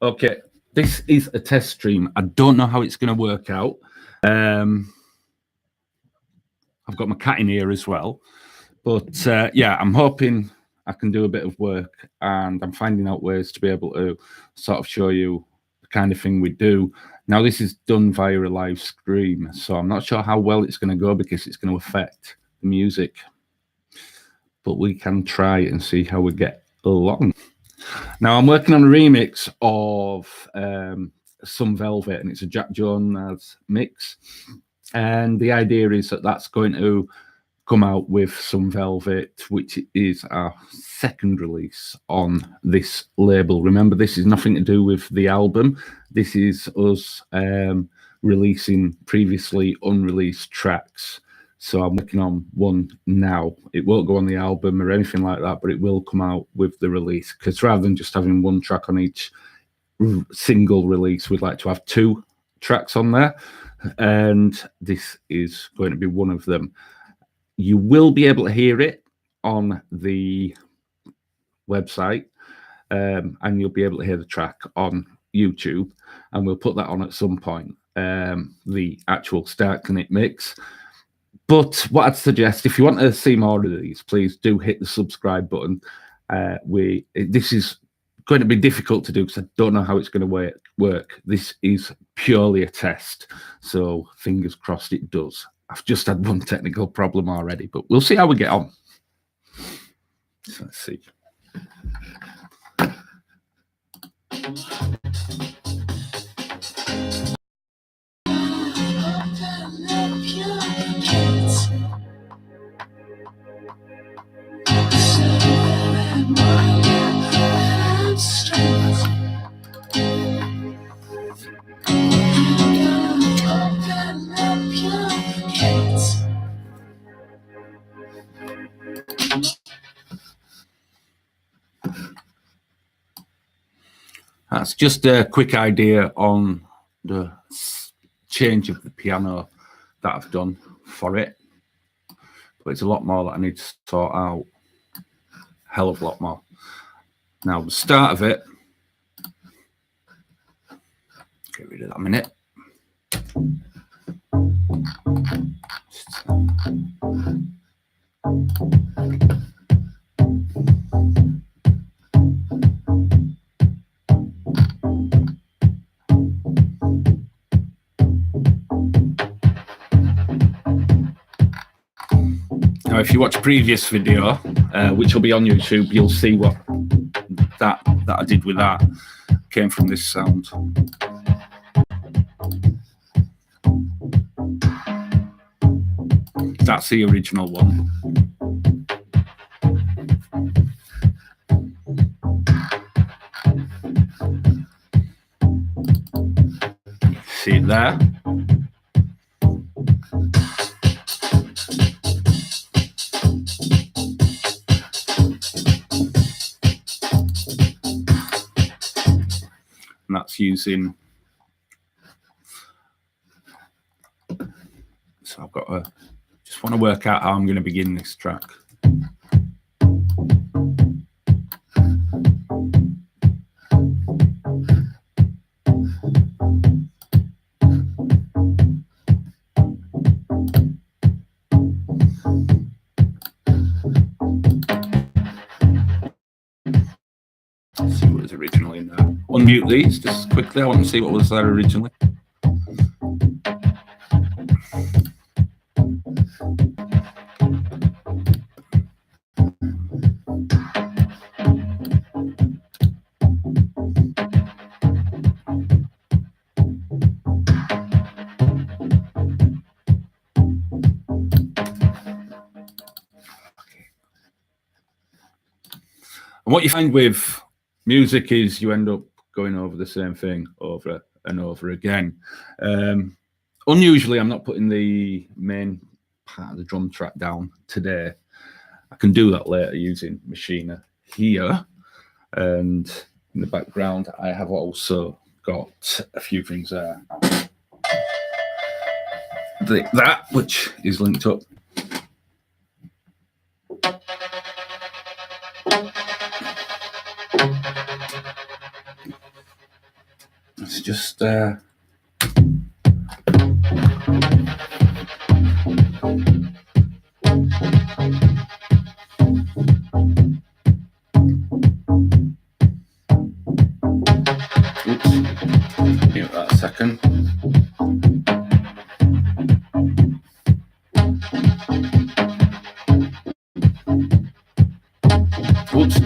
Okay, this is a test stream. I don't know how it's going to work out. I've got my cat in here as well. But yeah, I'm hoping I can do a bit of work, and I'm finding out ways to be able to sort of show you the kind of thing we do. Now, this is done via a live stream, so I'm not sure how well it's going to go because it's going to affect the music. But we can try and see how we get along. Now, I'm working on a remix of Some Velvet, and it's a Jack Jonaz mix. And the idea is that that's going to come out with Some Velvet, which is our second release on this label. Remember, this is nothing to do with the album. This is us releasing previously unreleased tracks. So I'm working on one now. It won't go on the album or anything like that, but it will come out with the release, because rather than just having one track on each single release, we'd like to have 2 tracks on there, and this is going to be one of them. You will be able to hear it on the website, and you'll be able to hear the track on YouTube, and we'll put that on at some point, the actual Start Connect mix. But what I'd suggest, if you want to see more of these, please do hit the subscribe button. This is going to be difficult to do because I don't know how it's going to work. This is purely a test, so fingers crossed it does. I've just had one technical problem already, but we'll see how we get on. So let's see. That's just a quick idea on the change of the piano that I've done for it. But it's a lot more that I need to sort out. Hell of a lot more. Now, the start of it, get rid of that a minute. Now, if you watch a previous video, which will be on YouTube, you'll see what that I did with that came from this sound. That's the original one. See it there? And that's using, so I've got to, just want to work out how I'm going to begin this track. Let's see what was originally in there. Unmute these just quickly. I want to see what was there originally. And what you find with music is you end up going over the same thing over and over again. Unusually, I'm not putting the main part of the drum track down today. I can do that later using Machina here. And in the background, I have also got a few things there. That, which is linked up. Let's just give that a second. Oops.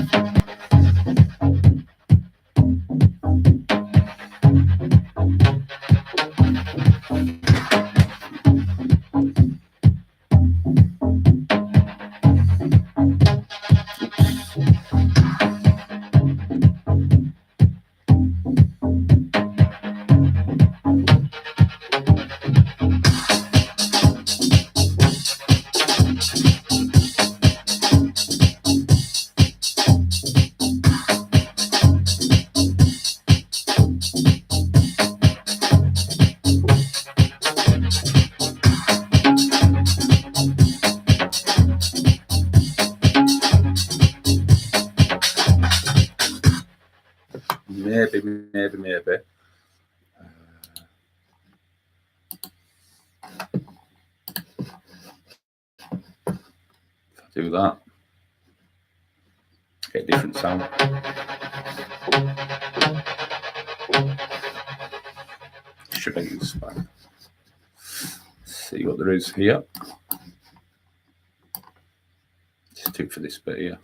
Maybe. If I do that, get a different sound. Should I use fine? See what there is here. Just do for this bit here.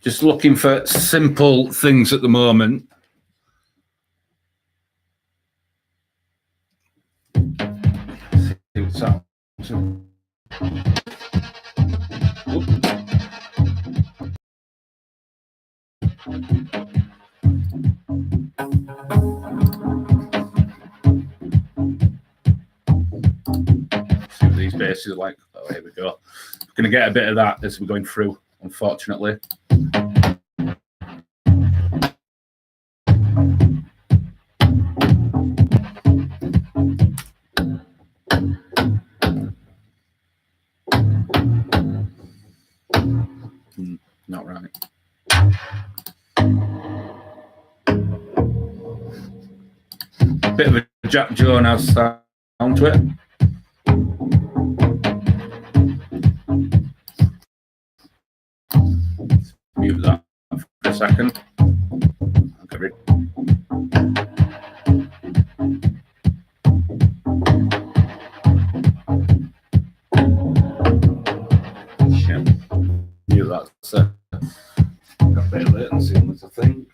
Just looking for simple things at the moment. See what sounds. See what these basses are like. Oh, here we go. We're going to get a bit of that as we're going through, unfortunately. Not right. Bit of a Jack Jonaz sound to it. Mute that for a second. Okay, ready. Yeah. Mute that. So got a bit of latency on this, I think.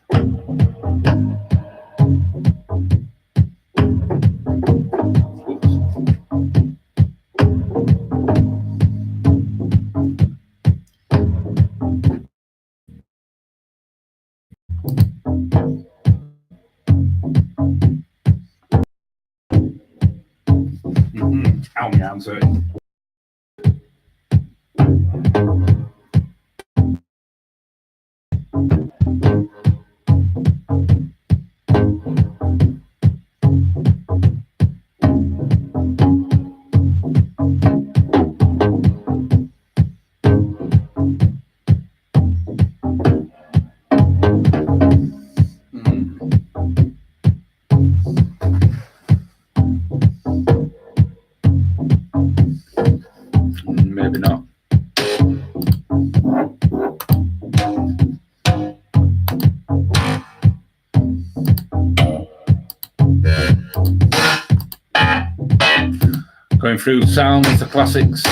Ow, my arm's hurting. Maybe not. Going through sounds, the classics.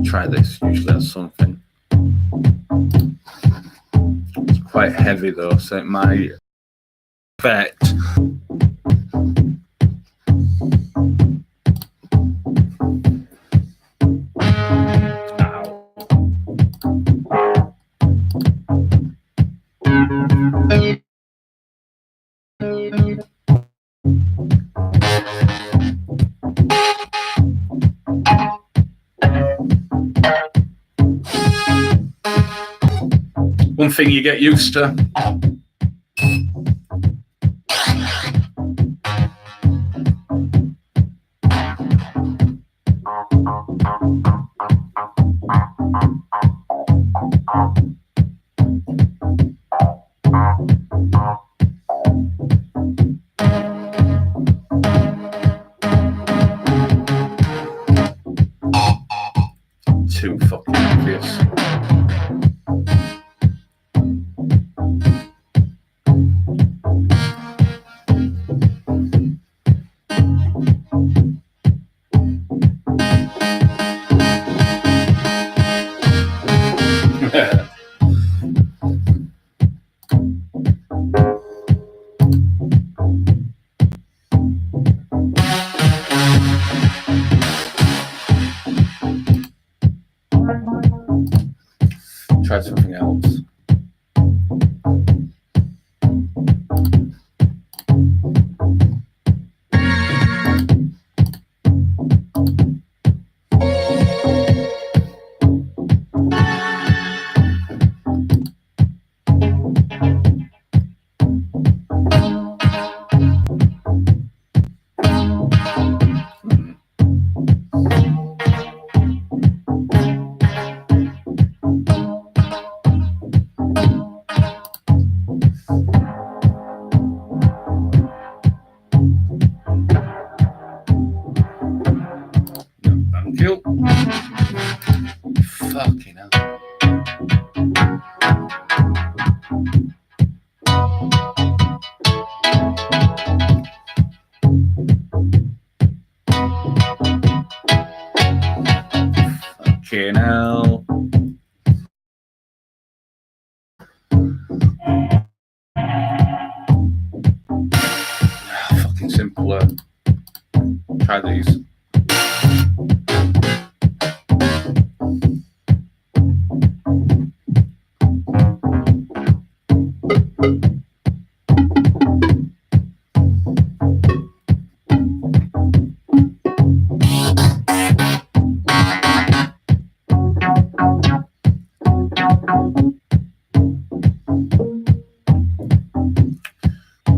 Try this, usually has something. It's quite heavy though, so it might affect. One thing you get used to. Too fucking obvious. Try something else. Thank you. Fucking hell. Fucking hell. Fucking simpler. Try these.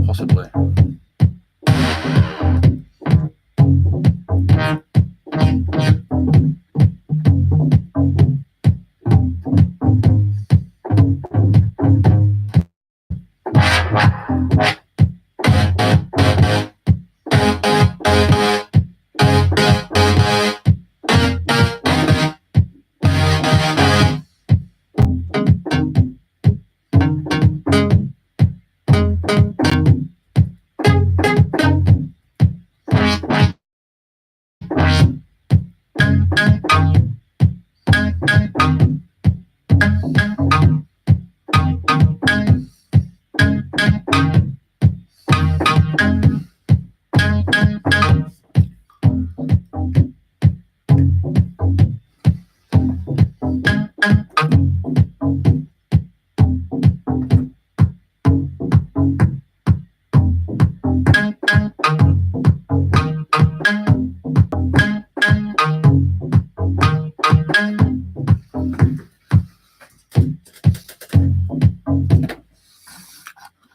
Possibly.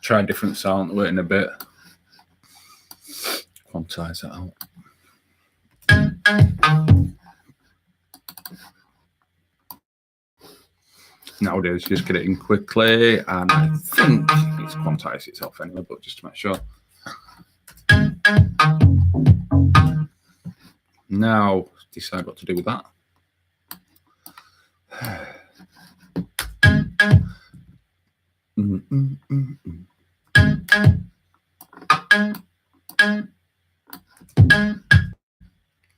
Try a different sound, wait in a bit. Quantize that out. Nowadays, just get it in quickly, and I think it's quantized itself anyway, but just to make sure. Now, decide what to do with that.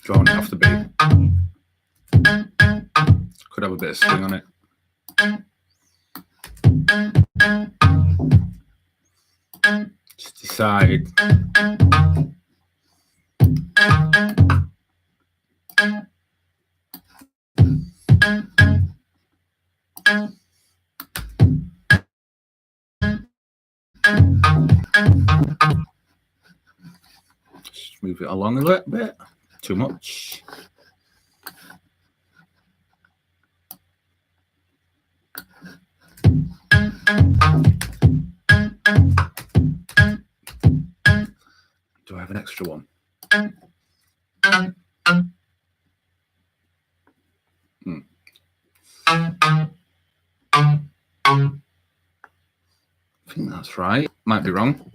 Drawing it off the beat. Could have a bit of swing on it. Just decide. Just move it along a little bit. Too much. Do I have an extra one? I think that's right. Might be wrong.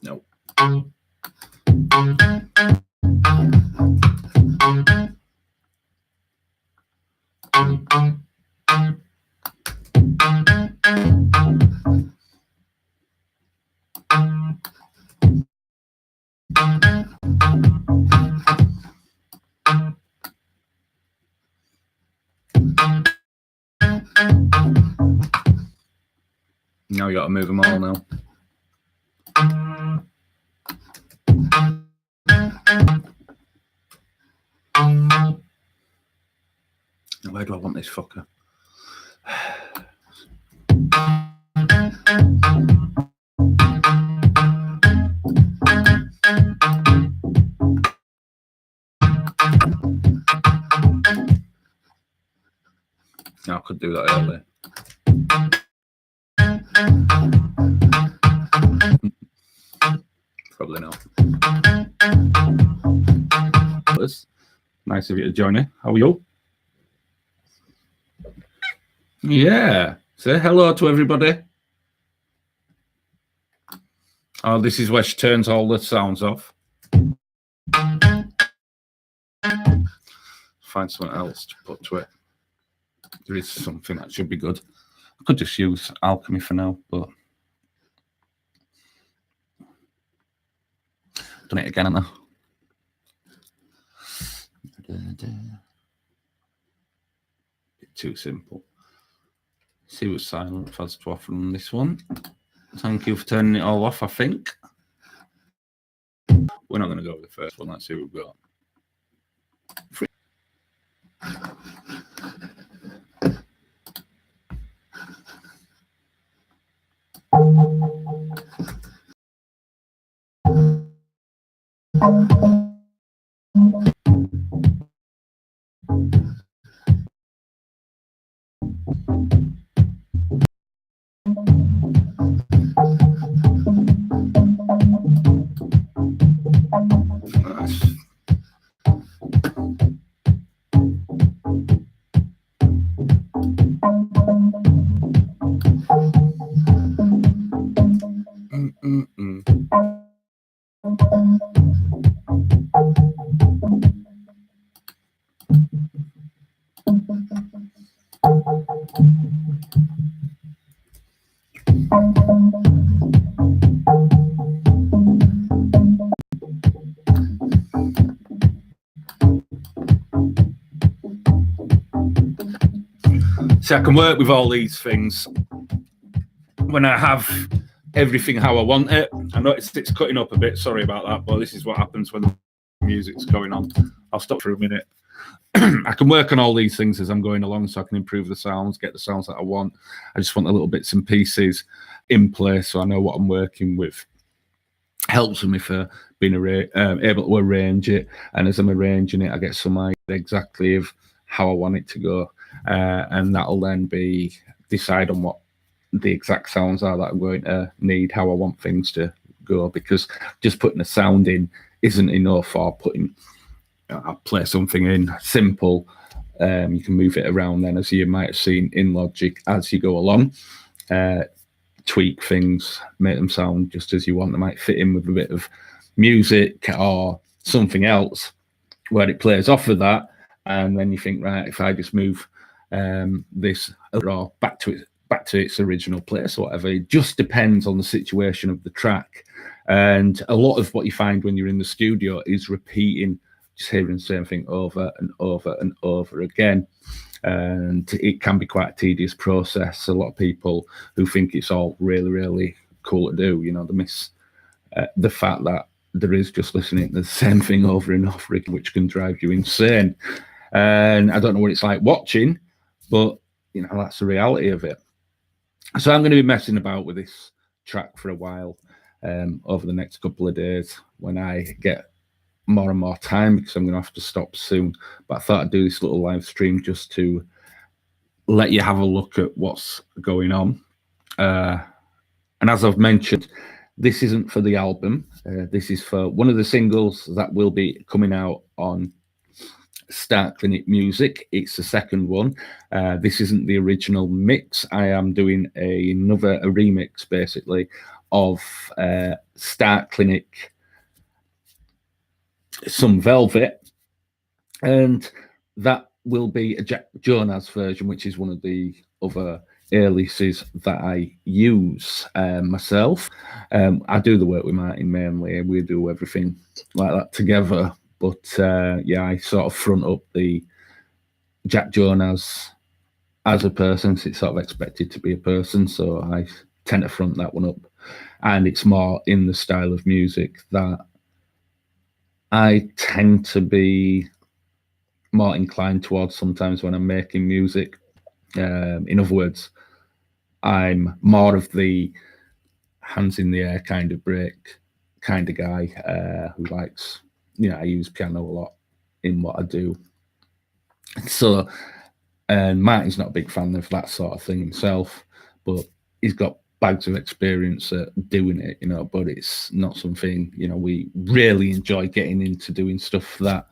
No. Now you got to move them all now. Now where do I want this fucker? No, I could do that earlier. Probably not. It's nice of you to join me. How are you? Yeah. Say hello to everybody. Oh, this is where she turns all the sounds off. Find something else to put to it. There is something that should be good. I could just use alchemy for now, but done it again, haven't I? Bit too simple. See what's silent has to offer on this one. Thank you for turning it all off, I think. We're not going to go with the first one. Let's see what we've got. See, I can work with all these things when I have everything how I want it. I noticed it's cutting up a bit. Sorry about that, but this is what happens when the music's going on. I'll stop for a minute. I can work on all these things as I'm going along, so I can improve the sounds, get the sounds that I want. I just want the little bits and pieces in place so I know what I'm working with. Helps me for being able to arrange it, and as I'm arranging it, I get some idea exactly of how I want it to go, and that'll then be decide on what the exact sounds are that I'm going to need, how I want things to go, because just putting a sound in isn't enough, or putting I'll play something in simple. You can move it around then, as you might have seen in Logic, as you go along. Tweak things, make them sound just as you want. They might fit in with a bit of music or something else where it plays off of that, and then you think, right, if I just move this or back to its original place or whatever. It just depends on the situation of the track, and a lot of what you find when you're in the studio is repeating, just hearing the same thing over and over and over again. and it can be quite a tedious process. A lot of people who think it's all really, really cool to do, they miss the fact that there is just listening to the same thing over and over again, which can drive you insane. And I don't know what it's like watching, but that's the reality of it. So I'm going to be messing about with this track for a while over the next couple of days when I get more and more time, because I'm going to have to stop soon. But I thought I'd do this little live stream just to let you have a look at what's going on. And as I've mentioned, this isn't for the album. This is for one of the singles that will be coming out on Start Clinic Music. It's the second one. This isn't the original mix. I am doing a remix, basically, of Start Clinic, Some Velvet, and that will be a Jack Jonaz version, which is one of the other aliases that I use myself. I do the work with Martin mainly, and we do everything like that together. But I sort of front up the Jack Jonaz as a person, because it's sort of expected to be a person, so I tend to front that one up. And it's more in the style of music that I tend to be more inclined towards sometimes when I'm making music. In other words, I'm more of the hands in the air kind of break kind of guy who likes, I use piano a lot in what I do. So, and Martin's not a big fan of that sort of thing himself, but he's got bags of experience at doing it, but it's not something, we really enjoy getting into doing stuff that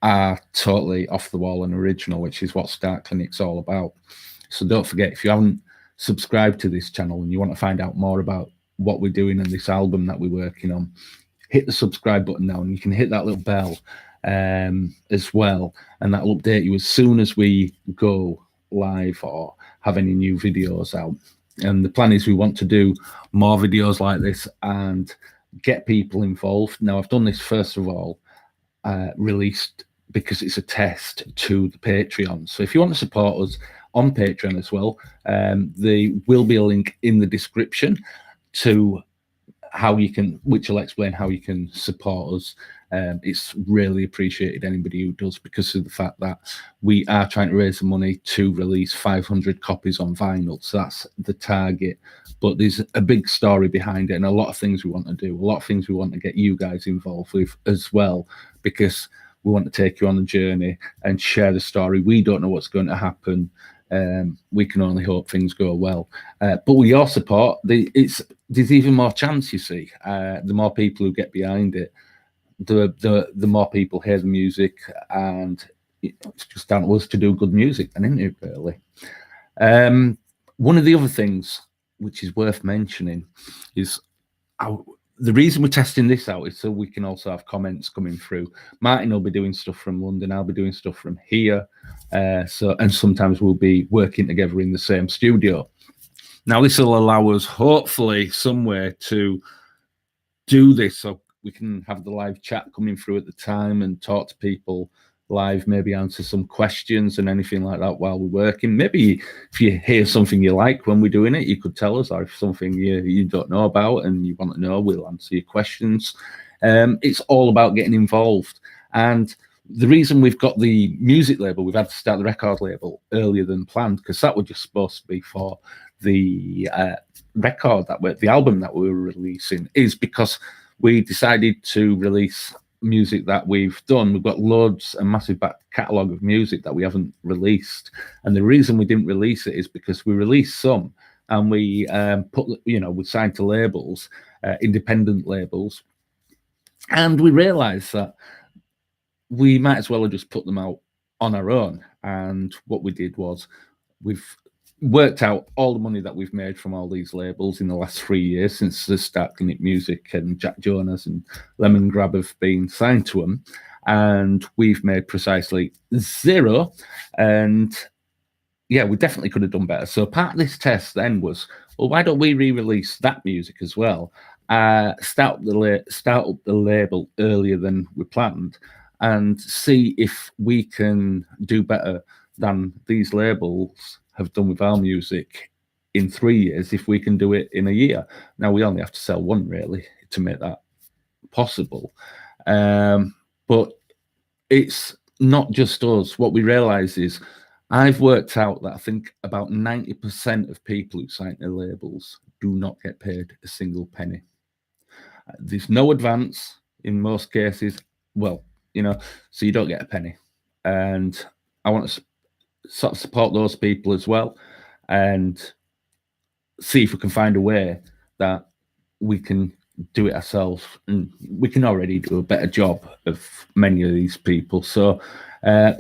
are totally off the wall and original, which is what Start Clinic's all about. So don't forget, if you haven't subscribed to this channel and you want to find out more about what we're doing in this album that we're working on, hit the subscribe button now, and you can hit that little bell as well, and that'll update you as soon as we go live or have any new videos out. And the plan is we want to do more videos like this and get people involved. Now, I've done this first of all, released because it's a test to the Patreon. So if you want to support us on Patreon as well, there will be a link in the description to how you can, which will explain how you can support us. It's really appreciated, anybody who does, because of the fact that we are trying to raise the money to release 500 copies on vinyl. So that's the target. But there's a big story behind it and a lot of things we want to do, a lot of things we want to get you guys involved with as well, because we want to take you on the journey and share the story. We don't know what's going to happen. We can only hope things go well. But with your support, there's even more chance, you see. The more people who get behind it, the more people hear the music, and it's just down to us to do good music, and isn't it, really? One of the other things which is worth mentioning is the reason we're testing this out is so we can also have comments coming through. Martin will be doing stuff from London, I'll be doing stuff from here, and sometimes we'll be working together in the same studio. Now, this will allow us, hopefully, somewhere to do this so we can have the live chat coming through at the time and talk to people live, maybe answer some questions and anything like that while we're working. Maybe if you hear something you like when we're doing it, you could tell us, or if something you don't know about and you want to know, we'll answer your questions. It's all about getting involved. And the reason we've got the music label, we've had to start the record label earlier than planned, because that was just supposed to be for the record the album that we were releasing, is because we decided to release music that we've done. We've got loads, a massive back catalogue of music that we haven't released, and the reason we didn't release it is because we released some and we we signed to labels, independent labels, and we realized that we might as well have just put them out on our own. And what we did was we've worked out all the money that we've made from all these labels in the last 3 years since the Start Clinic Music and Jack Jonaz and Lemon Grab have been signed to them, and we've made precisely zero. And yeah, we definitely could have done better. So part of this test then was, well, why don't we re-release that music as well? Start up the label earlier than we planned, and see if we can do better than these labels have done with our music in 3 years if we can do it in a year. Now, we only have to sell one, really, to make that possible. But it's not just us. What we realize is I've worked out that I think about 90% of people who sign their labels do not get paid a single penny. There's no advance in most cases. Well, so you don't get a penny. And I want to sort of support those people as well and see if we can find a way that we can do it ourselves, and we can already do a better job of many of these people. So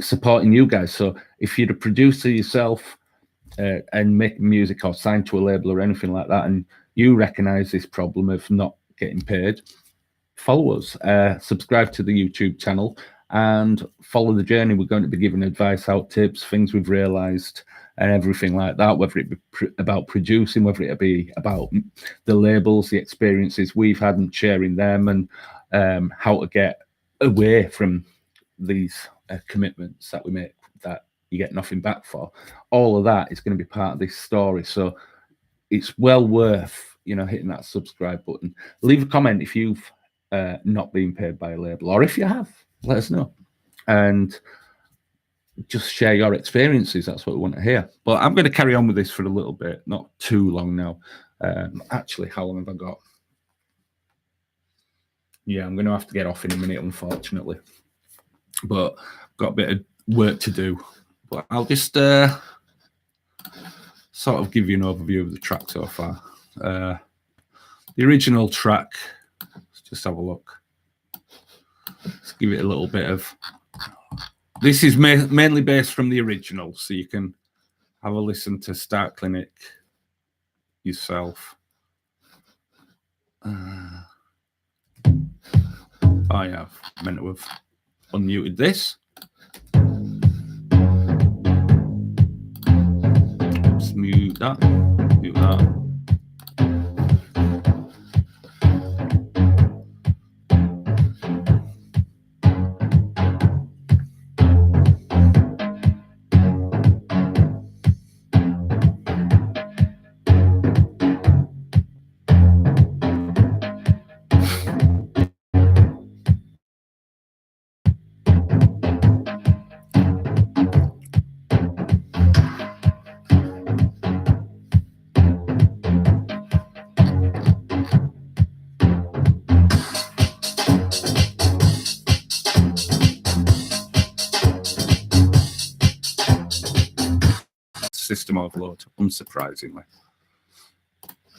supporting you guys. So if you're a producer yourself and making music or signed to a label or anything like that, and you recognize this problem of not getting paid, follow us, subscribe to the YouTube channel and follow the journey. We're going to be giving advice out, tips, things we've realized and everything like that, whether it be about producing, whether it be about the labels, the experiences we've had and sharing them, and how to get away from these commitments that we make that you get nothing back for. All of that is going to be part of this story. So it's well worth, hitting that subscribe button. Leave a comment if you've not been paid by a label, or if you have, let us know. And just share your experiences. That's what we want to hear. But I'm going to carry on with this for a little bit, not too long now. Actually, how long have I got? Yeah, I'm going to have to get off in a minute, unfortunately. But I've got a bit of work to do. But I'll just sort of give you an overview of the track so far. The original track, let's just have a look. Let's give it a little bit of... This is mainly based from the original, so you can have a listen to Start Clinic yourself. I have meant to have unmuted this. Just mute that. Mute that. System overload, unsurprisingly.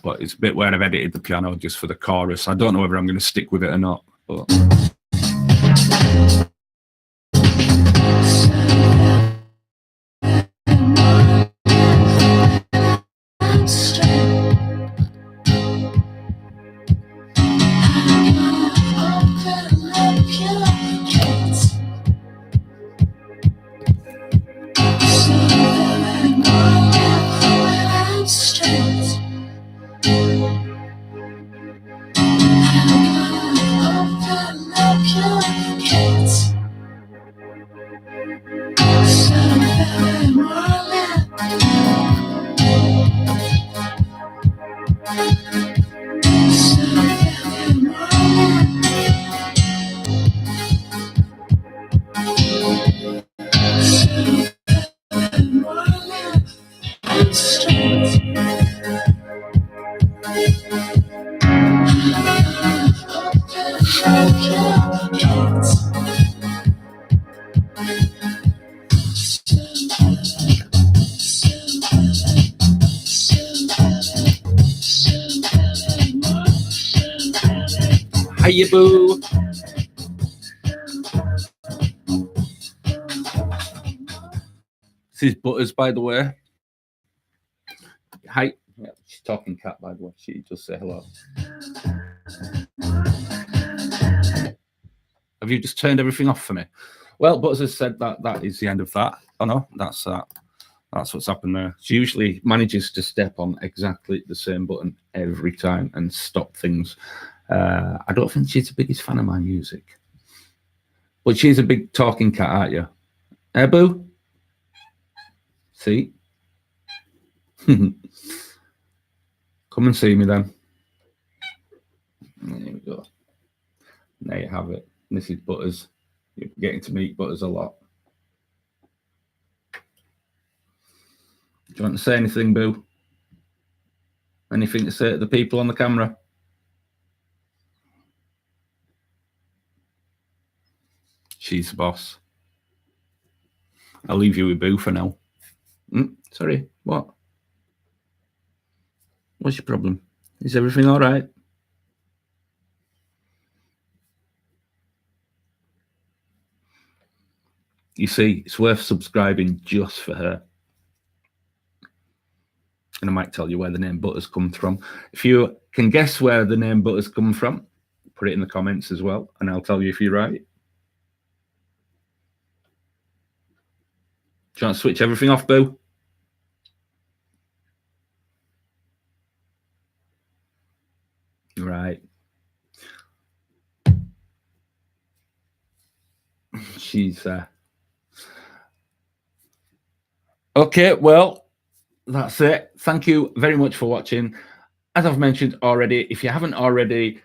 But it's a bit where I've edited the piano just for the chorus. I don't know whether I'm going to stick with it or not, but... Hiya, boo. This is Butters, by the way. Hi. Yeah, she's talking cat, by the way. She just say hello. Have you just turned everything off for me? Well, Butters has said that is the end of that. Oh no, that's that. That's what's happened there. She usually manages to step on exactly the same button every time and stop things. I don't think she's the biggest fan of my music. But she's a big talking cat, aren't you? Boo? See? Come and see me then. There we go. There you have it. This is Butters. You're getting to meet Butters a lot. Do you want to say anything, Boo? Anything to say to the people on the camera? She's the boss. I'll leave you with Boo for now. Sorry, what? What's your problem? Is everything all right? You see, it's worth subscribing just for her. And I might tell you where the name Butters comes from. If you can guess where the name Butters comes from, put it in the comments as well, and I'll tell you if you're right. Do you want to switch everything off, Boo? Right. She's okay, well, that's it. Thank you very much for watching. As I've mentioned already, if you haven't already,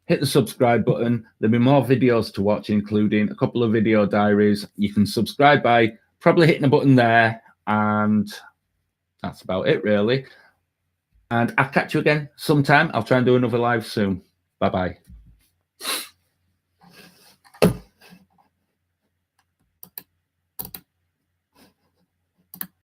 hit the subscribe button. There'll be more videos to watch, including a couple of video diaries. You can subscribe by probably hitting a button there, and that's about it, really. And I'll catch you again sometime. I'll try and do another live soon. Bye-bye.